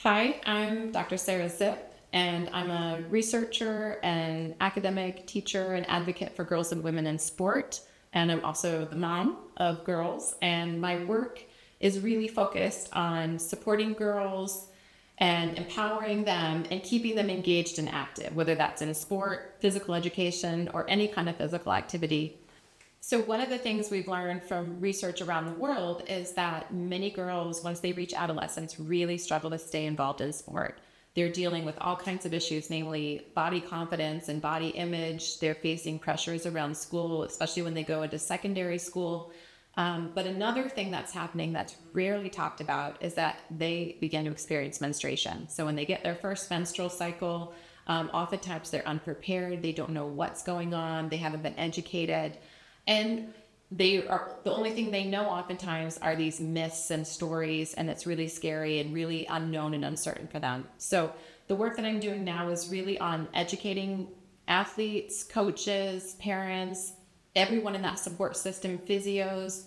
Hi, I'm Dr. Sarah Zipp, and I'm a researcher and academic teacher and advocate for girls and women in sport. And I'm also the mom of girls. And my work is really focused on supporting girls and empowering them and keeping them engaged and active, whether that's in sport, physical education, or any kind of physical activity. So one of the things we've learned from research around the world is that many girls, once they reach adolescence, really struggle to stay involved in sport. They're dealing with all kinds of issues, namely body confidence and body image. They're facing pressures around school, especially when they go into secondary school. But another thing that's happening that's rarely talked about is that they begin to experience menstruation. So when they get their first menstrual cycle, oftentimes they're unprepared. They don't know what's going on. They haven't been educated. And the only thing they know oftentimes are these myths and stories, and it's really scary and really unknown and uncertain for them. So the work that I'm doing now is really on educating athletes, coaches, parents, everyone in that support system, physios,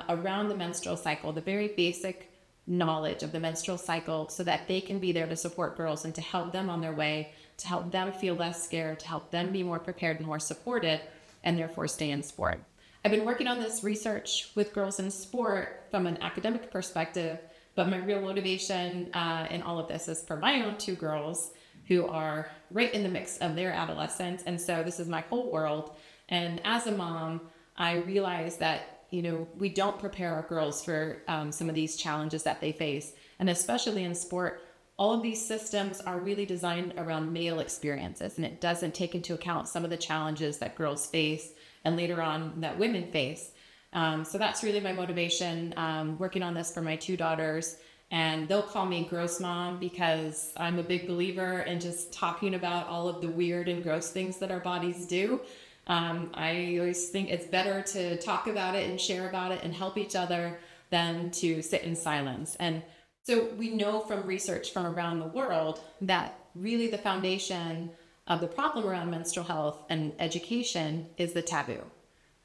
around the menstrual cycle, the very basic knowledge of the menstrual cycle, so that they can be there to support girls and to help them on their way, to help them feel less scared, to help them be more prepared and more supported, and therefore stay in sport. I've been working on this research with girls in sport from an academic perspective, but my real motivation in all of this is for my own two girls who are right in the mix of their adolescence. And so this is my whole world. And as a mom, I realize that, we don't prepare our girls for some of these challenges that they face. And especially in sport, all of these systems are really designed around male experiences, and it doesn't take into account some of the challenges that girls face and later on that women face. So that's really my motivation, working on this for my two daughters. And they'll call me gross mom because I'm a big believer in just talking about all of the weird and gross things that our bodies do. I always think it's better to talk about it and share about it and help each other than to sit in silence. And so we know from research from around the world that really the foundation of the problem around menstrual health and education is the taboo.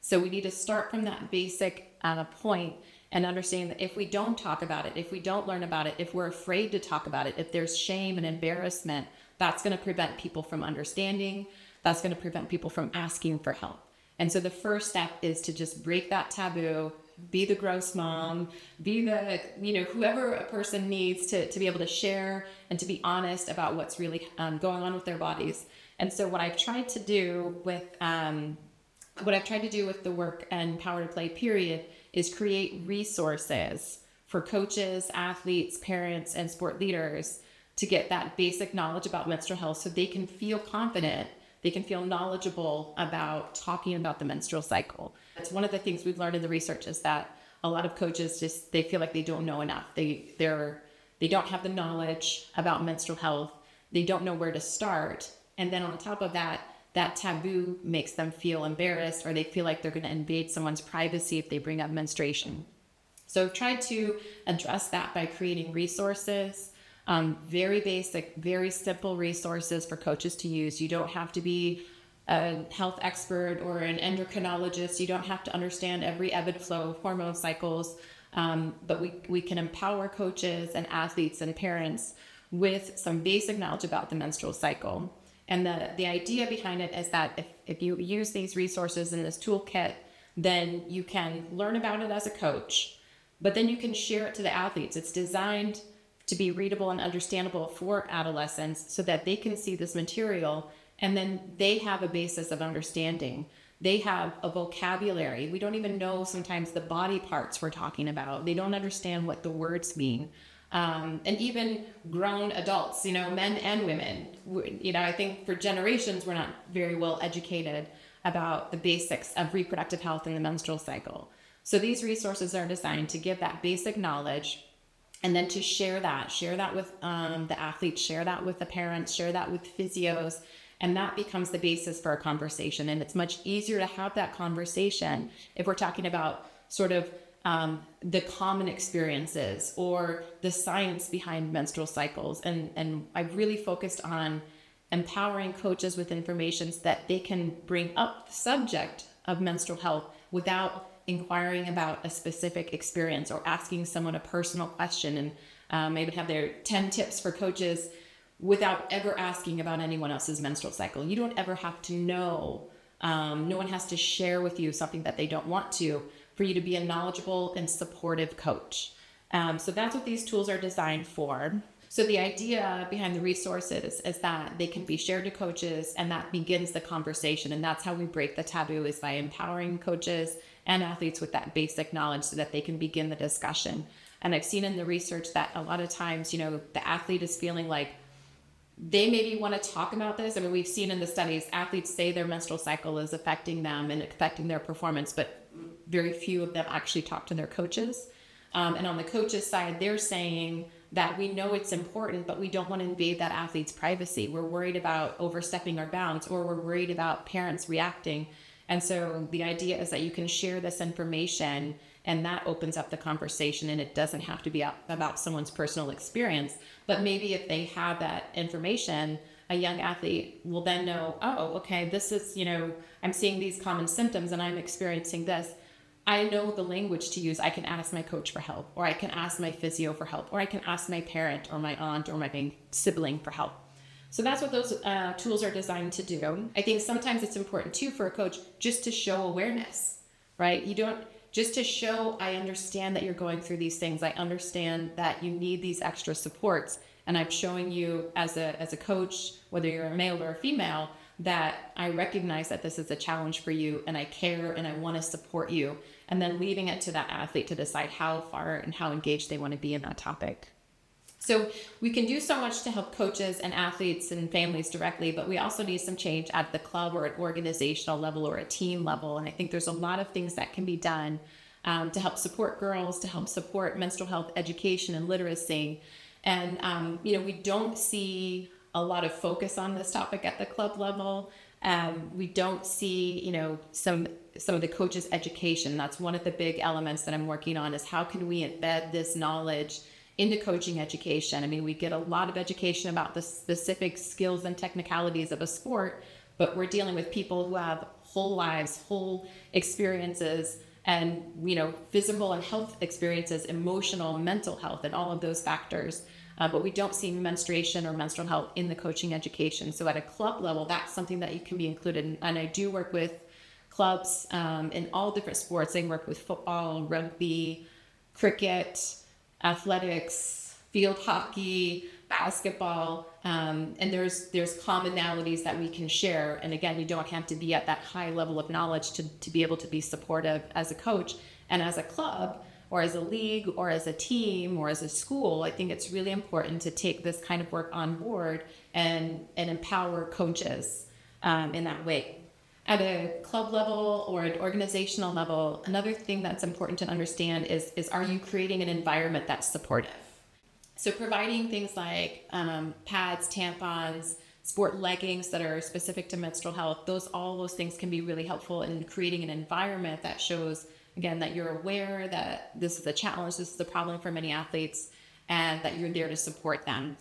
So we need to start from that basic point and understand that if we don't talk about it, if we don't learn about it, if we're afraid to talk about it, if there's shame and embarrassment, that's going to prevent people from understanding. That's going to prevent people from asking for help. And so the first step is to just break that taboo, be the gross mom, be the, whoever a person needs to be able to share and to be honest about what's really going on with their bodies. And so what I've tried to do with the work and Power to Play period is create resources for coaches, athletes, parents, and sport leaders to get that basic knowledge about menstrual health so they can feel confident. They can feel knowledgeable about talking about the menstrual cycle. It's one of the things we've learned in the research is that a lot of coaches they feel like they don't know enough. They don't have the knowledge about menstrual health. They don't know where to start. And then on top of that, that taboo makes them feel embarrassed, or they feel like they're going to invade someone's privacy if they bring up menstruation. So I've tried to address that by creating resources. Very basic, very simple resources for coaches to use. You don't have to be a health expert or an endocrinologist. You don't have to understand every ebb and flow of hormone cycles, but we can empower coaches and athletes and parents with some basic knowledge about the menstrual cycle. And the idea behind it is that if you use these resources in this toolkit, then you can learn about it as a coach, but then you can share it to the athletes. It's designed to be readable and understandable for adolescents so that they can see this material and then they have a basis of understanding. They have a vocabulary. We don't even know sometimes the body parts we're talking about. They don't understand what the words mean. And even grown adults, men and women, I think for generations, we're not very well educated about the basics of reproductive health and the menstrual cycle. So these resources are designed to give that basic knowledge and then to share that with the athletes, share that with the parents, share that with physios, and that becomes the basis for a conversation. And it's much easier to have that conversation if we're talking about sort of the common experiences or the science behind menstrual cycles. And I've really focused on empowering coaches with information so that they can bring up the subject of menstrual health without inquiring about a specific experience or asking someone a personal question, and maybe have their 10 tips for coaches without ever asking about anyone else's menstrual cycle. You don't ever have to know. No one has to share with you something that they don't want to for you to be a knowledgeable and supportive coach. So that's what these tools are designed for. So the idea behind the resources is that they can be shared to coaches, and that begins the conversation. And that's how we break the taboo, is by empowering coaches and athletes with that basic knowledge so that they can begin the discussion. And I've seen in the research that a lot of times, the athlete is feeling like they maybe want to talk about this. I mean, we've seen in the studies, athletes say their menstrual cycle is affecting them and affecting their performance, but very few of them actually talk to their coaches. And on the coaches' side, they're saying that we know it's important, but we don't want to invade that athlete's privacy. We're worried about overstepping our bounds, or we're worried about parents reacting. And so the idea is that you can share this information, and that opens up the conversation, and it doesn't have to be about someone's personal experience. But maybe if they have that information, a young athlete will then know, oh, okay, this is, I'm seeing these common symptoms and I'm experiencing this. I know the language to use. I can ask my coach for help, or I can ask my physio for help, or I can ask my parent or my aunt or my sibling for help. So that's what those tools are designed to do. I think sometimes it's important too for a coach just to show awareness, right? Just to show, I understand that you're going through these things. I understand that you need these extra supports. And I'm showing you as a coach, whether you're a male or a female, that I recognize that this is a challenge for you, and I care and I want to support you. And then leaving it to that athlete to decide how far and how engaged they want to be in that topic. So we can do so much to help coaches and athletes and families directly, but we also need some change at the club or an organizational level or a team level. And I think there's a lot of things that can be done to help support girls, to help support menstrual health education and literacy. And, we don't see a lot of focus on this topic at the club level. We don't see, some of the coaches' education. That's one of the big elements that I'm working on, is how can we embed this knowledge into coaching education. I mean, we get a lot of education about the specific skills and technicalities of a sport, but we're dealing with people who have whole lives, whole experiences, and, physical and health experiences, emotional, mental health, and all of those factors. But we don't see menstruation or menstrual health in the coaching education. So at a club level, that's something that you can be included in. And I do work with clubs in all different sports. I work with football, rugby, cricket, athletics, field hockey, basketball, and there's commonalities that we can share. And again, you don't have to be at that high level of knowledge to be able to be supportive as a coach. And as a club, or as a league, or as a team, or as a school, I think it's really important to take this kind of work on board and empower coaches in that way. At a club level or an organizational level, another thing that's important to understand is are you creating an environment that's supportive? So providing things like pads, tampons, sport leggings that are specific to menstrual health, all those things can be really helpful in creating an environment that shows, again, that you're aware that this is a challenge, this is a problem for many athletes, and that you're there to support them.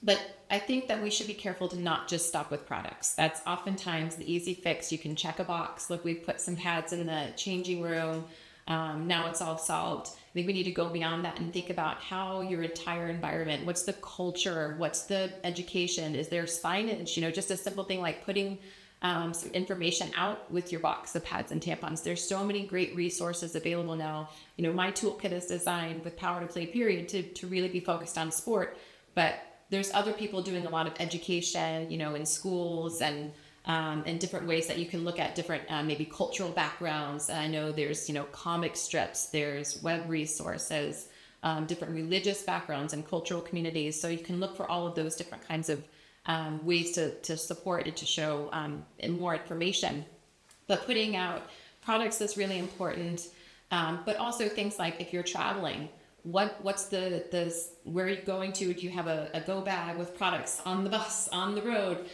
But I think that we should be careful to not just stop with products. That's oftentimes the easy fix. You can check a box. Look, we've put some pads in the changing room. Now it's all solved. I think we need to go beyond that and think about how your entire environment, what's the culture, what's the education, is there signage, just a simple thing like putting some information out with your box of pads and tampons. There's so many great resources available now. My toolkit is designed with Power to Play period to really be focused on sport, but there's other people doing a lot of education, in schools and different ways that you can look at different maybe cultural backgrounds. I know there's, comic strips, there's web resources, different religious backgrounds and cultural communities. So you can look for all of those different kinds of ways to support and to show more information. But putting out products is really important. But also things like if you're traveling, what's where are you going to? Do you have a go bag with products on the bus, on the road?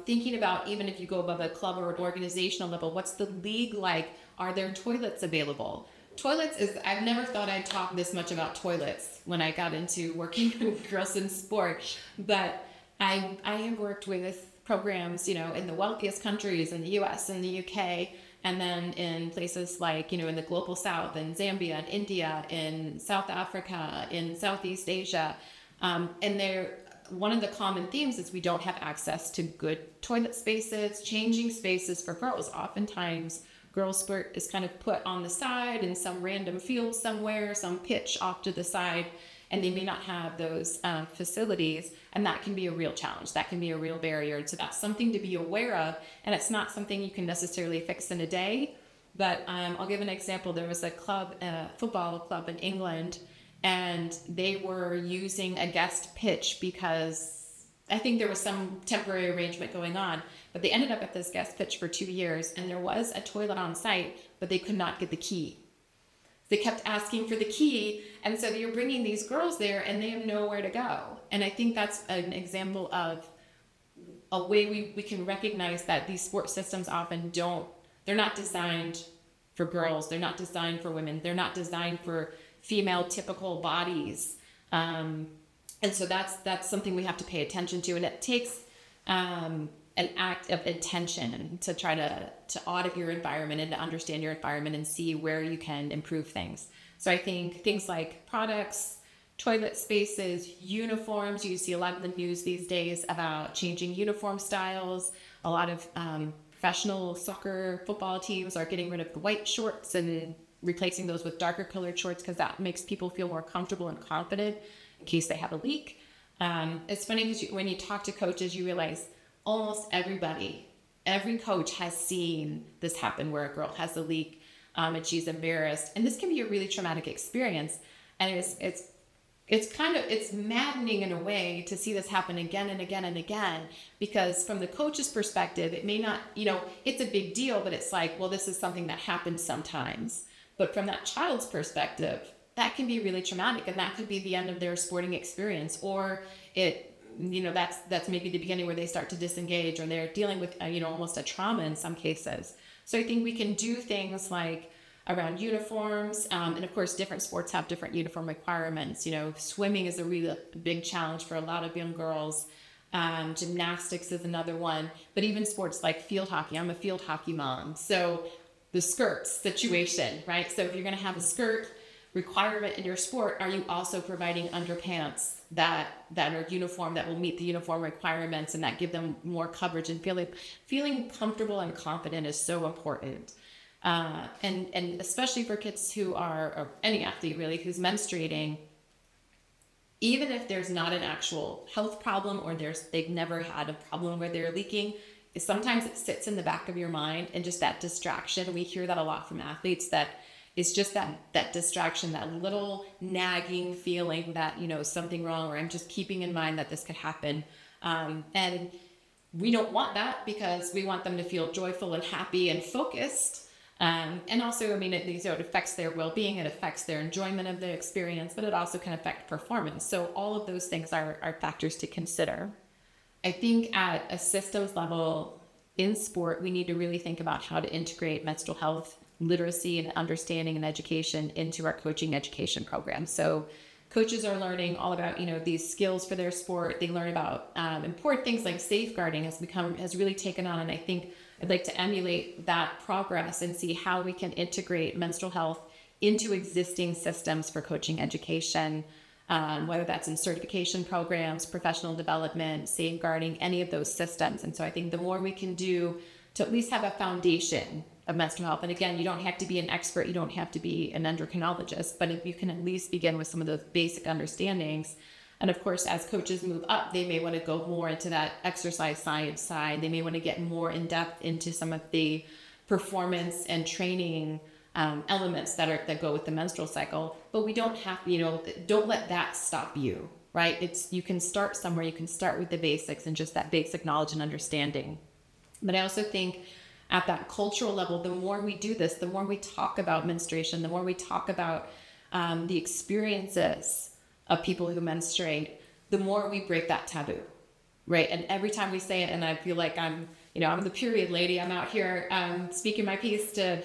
Thinking about, even if you go above a club or an organizational level, what's the league like? Are there toilets available? I've never thought I'd talk this much about toilets when I got into working with girls in sport, but I have worked with programs, in the wealthiest countries in the US and the UK, And then in places like, in the global south, in Zambia, in India, in South Africa, in Southeast Asia. And one of the common themes is we don't have access to good toilet spaces, changing spaces for girls. Oftentimes, girls' sport is kind of put on the side in some random field somewhere, some pitch off to the side, and they may not have those facilities, and that can be a real challenge. That can be a real barrier. So that's something to be aware of, and it's not something you can necessarily fix in a day. But I'll give an example. There was a club, a football club in England, and they were using a guest pitch because I think there was some temporary arrangement going on, but they ended up at this guest pitch for 2 years, and there was a toilet on site, but they could not get the key. They kept asking for the key, and so you're bringing these girls there, and they have nowhere to go. And I think that's an example of a way we can recognize that these sports systems often they're not designed for girls, they're not designed for women, they're not designed for female typical bodies. And so that's something we have to pay attention to. And it takes an act of intention to try to audit your environment and to understand your environment and see where you can improve things. So I think things like products, toilet spaces, uniforms. You see a lot of the news these days about changing uniform styles. A lot of professional soccer, football teams are getting rid of the white shorts and replacing those with darker colored shorts because that makes people feel more comfortable and confident in case they have a leak. It's funny because when you talk to coaches, you realize almost every coach has seen this happen where a girl has a leak and she's embarrassed. And this can be a really traumatic experience. And it's maddening in a way to see this happen again and again and again, because from the coach's perspective, it may not, it's a big deal, but it's like, well, this is something that happens sometimes. But from that child's perspective, that can be really traumatic, and that could be the end of their sporting experience, or that's maybe the beginning where they start to disengage, or they're dealing with, almost a trauma in some cases. So I think we can do things like around uniforms, and of course, different sports have different uniform requirements. Swimming is a really big challenge for a lot of young girls. Gymnastics is another one, but even sports like field hockey. I'm a field hockey mom, so the skirt situation, right? So if you're going to have a skirt requirement in your sport, are you also providing underpants that are uniform, that will meet the uniform requirements and that give them more coverage? And feeling comfortable and confident is so important. And especially for kids who are, or any athlete really, who's menstruating, even if there's not an actual health problem, or they've never had a problem where they're leaking, sometimes it sits in the back of your mind, and just that distraction. We hear that a lot from athletes, that it's just that distraction, that little nagging feeling that, something wrong, or I'm just keeping in mind that this could happen. And we don't want that, because we want them to feel joyful and happy and focused. And also, it affects their well-being, it affects their enjoyment of the experience, but it also can affect performance. So all of those things are factors to consider. I think at a systems level in sport, we need to really think about how to integrate menstrual health literacy and understanding and education into our coaching education program. So coaches are learning all about, these skills for their sport. They learn about important things like safeguarding has really taken on. And I think I'd like to emulate that progress and see how we can integrate menstrual health into existing systems for coaching education, whether that's in certification programs, professional development, safeguarding, any of those systems. And so I think the more we can do to at least have a foundation of menstrual health. And again, you don't have to be an expert, you don't have to be an endocrinologist, but if you can at least begin with some of those basic understandings. And of course, as coaches move up, they may want to go more into that exercise science side. They may want to get more in depth into some of the performance and training elements that go with the menstrual cycle. But we don't have, don't let that stop you, right? You can start somewhere. You can start with the basics and just that basic knowledge and understanding. But I also think at that cultural level, the more we do this, the more we talk about menstruation, the more we talk about the experiences of people who menstruate, the more we break that taboo, right? And every time we say it, and I feel like I'm the period lady, I'm out here speaking my piece to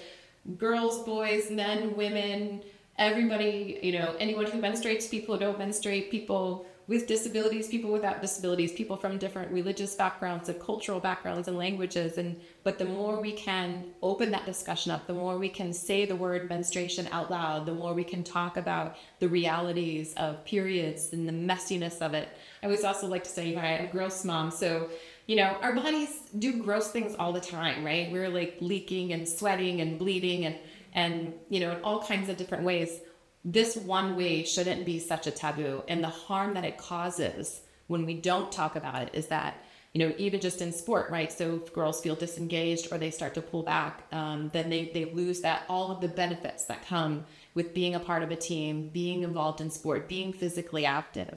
girls, boys, men, women, everybody, anyone who menstruates, people who don't menstruate, people with disabilities, people without disabilities, people from different religious backgrounds and cultural backgrounds and languages. But the more we can open that discussion up, the more we can say the word menstruation out loud, the more we can talk about the realities of periods and the messiness of it. I always also like to say, I'm a gross mom, so our bodies do gross things all the time, right? We're like leaking and sweating and bleeding and in all kinds of different ways. This one way shouldn't be such a taboo. And the harm that it causes when we don't talk about it is that, even just in sport, right? So if girls feel disengaged or they start to pull back, then they lose all of the benefits that come with being a part of a team, being involved in sport, being physically active.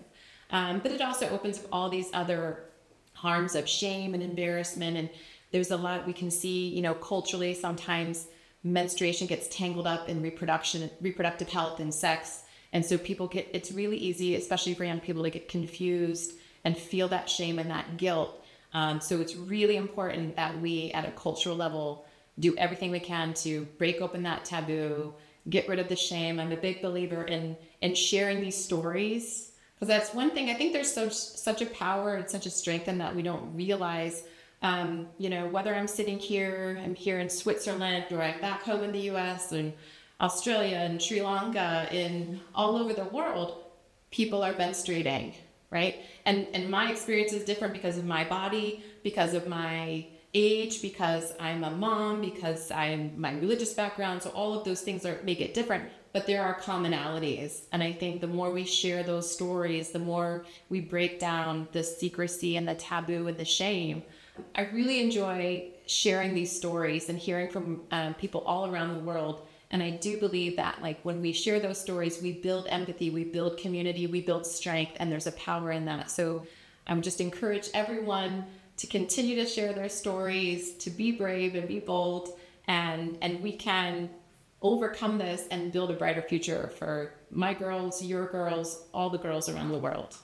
But it also opens up all these other harms of shame and embarrassment. And there's a lot we can see, culturally, sometimes menstruation gets tangled up in reproductive health and sex. And so it's really easy, especially for young people, to get confused and feel that shame and that guilt. So it's really important that we, at a cultural level, do everything we can to break open that taboo, get rid of the shame. I'm a big believer in sharing these stories, because that's one thing. I think there's such a power and such a strength in that we don't realize. Whether I'm here in Switzerland, or I'm back home in the US and Australia and Sri Lanka, and all over the world, people are menstruating, right? And my experience is different because of my body, because of my age, because I'm a mom, because my religious background. So all of those things make it different, but there are commonalities. And I think the more we share those stories, the more we break down the secrecy and the taboo and the shame. I really enjoy sharing these stories and hearing from people all around the world. And I do believe that when we share those stories, we build empathy, we build community, we build strength, and there's a power in that. So I would just encourage everyone to continue to share their stories, to be brave and be bold, and we can overcome this and build a brighter future for my girls, your girls, all the girls around the world.